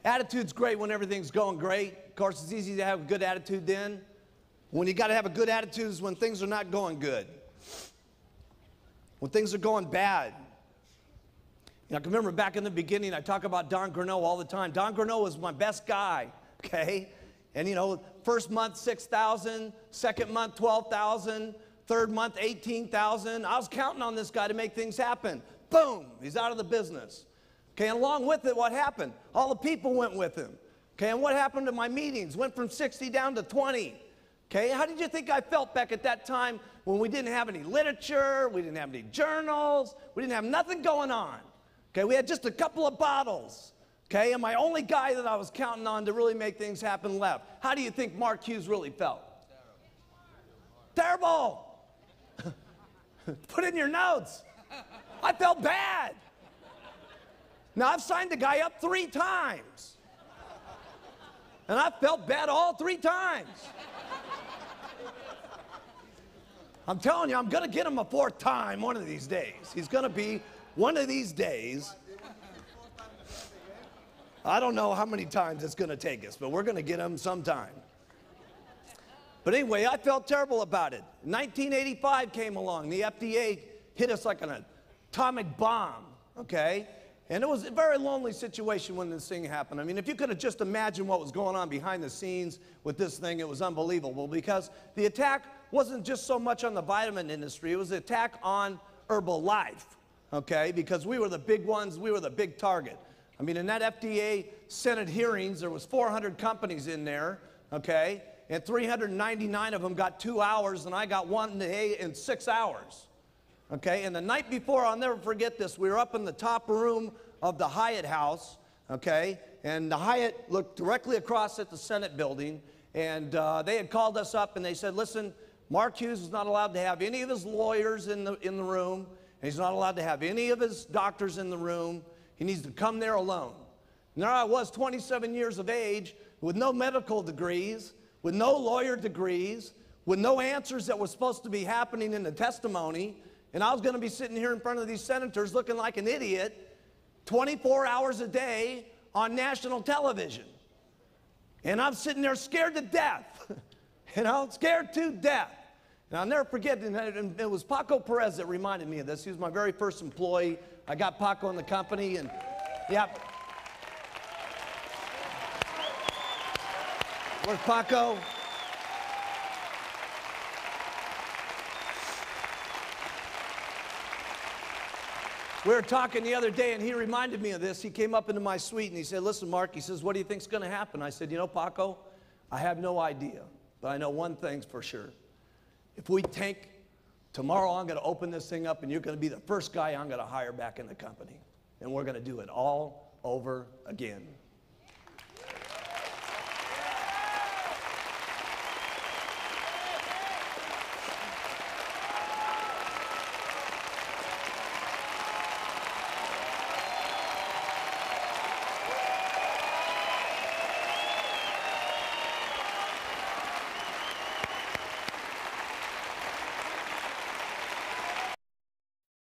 Attitude's great when everything's going great. Of course, it's easy to have a good attitude then. When you got to have a good attitude is when things are not going good. When things are going bad. I can remember back in the beginning, I talk about Don Grinnell all the time. Don Grinnell was my best guy, okay? And first month, 6,000, second month, 12,000, third month, 18,000. I was counting on this guy to make things happen. Boom, he's out of the business. Okay, and along with it, what happened? All the people went with him. Okay, and what happened to my meetings? Went from 60 down to 20. Okay, how did you think I felt back at that time when we didn't have any literature, we didn't have any journals, we didn't have nothing going on? Okay, we had just a couple of bottles. Okay, and my only guy that I was counting on to really make things happen left. How do you think Mark Hughes really felt? Terrible. Put it in your notes. I felt bad. Now, I've signed the guy up 3 times. And I felt bad all 3 times. I'm telling you, I'm going to get him a 4th time one of these days. He's going to be one of these days. I don't know how many times it's going to take us, but we're going to get him sometime. But anyway, I felt terrible about it. 1985 came along. The FDA hit us like an atomic bomb, okay? And it was a very lonely situation when this thing happened. I mean, if you could have just imagined what was going on behind the scenes with this thing, it was unbelievable, because the attack wasn't just so much on the vitamin industry, it was an attack on Herbalife, okay? Because we were the big ones, we were the big target. I mean, in that FDA Senate hearings, there was 400 companies in there, okay? And 399 of them got 2 hours, and I got 1 day in 6 hours. Okay, and the night before, I'll never forget this, we were up in the top room of the Hyatt House, okay, and the Hyatt looked directly across at the Senate building, and they had called us up and they said, listen, Mark Hughes is not allowed to have any of his lawyers in the room, and he's not allowed to have any of his doctors in the room. He needs to come there alone. And there I was, 27 years of age, with no medical degrees, with no lawyer degrees, with no answers that were supposed to be happening in the testimony. And I was going to be sitting here in front of these senators looking like an idiot 24 hours a day on national television. And I'm sitting there scared to death, scared to death. And I'll never forget, and it was Paco Perez that reminded me of this. He was my very first employee. I got Paco in the company, and yeah. Where's Paco? We were talking the other day, and he reminded me of this. He came up into my suite, and he said, listen, Mark, he says, what do you think's going to happen? I said, Paco, I have no idea, but I know one thing's for sure. If we tank, tomorrow I'm going to open this thing up, and you're going to be the first guy I'm going to hire back in the company, and we're going to do it all over again.